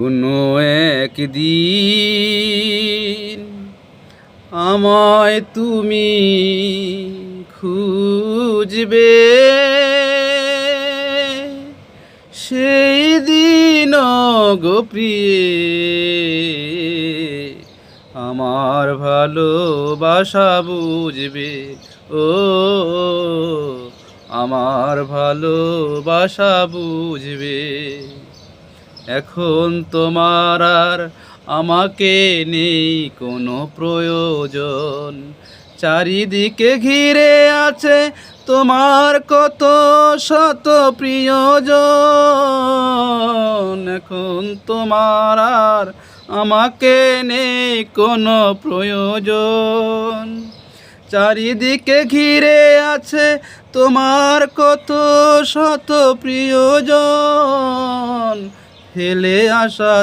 কোনো একদিন আমায় তুমি খুঁজবে, সেই দিন গো প্রিয়ে আমার ভালোবাসা বুঝবে। ও আমার ভালোবাসা বুঝবে। এখন তোমার আর আমাকে নেই কোনো প্রয়োজন, চারিদিকে ঘিরে আছে তোমার কত শত প্রিয়জন। এখন তোমার আর আমাকে নেই কোনো প্রয়োজন, চারিদিকে ঘিরে আছে তোমার কত শত প্রিয়জন। ফেলে আসা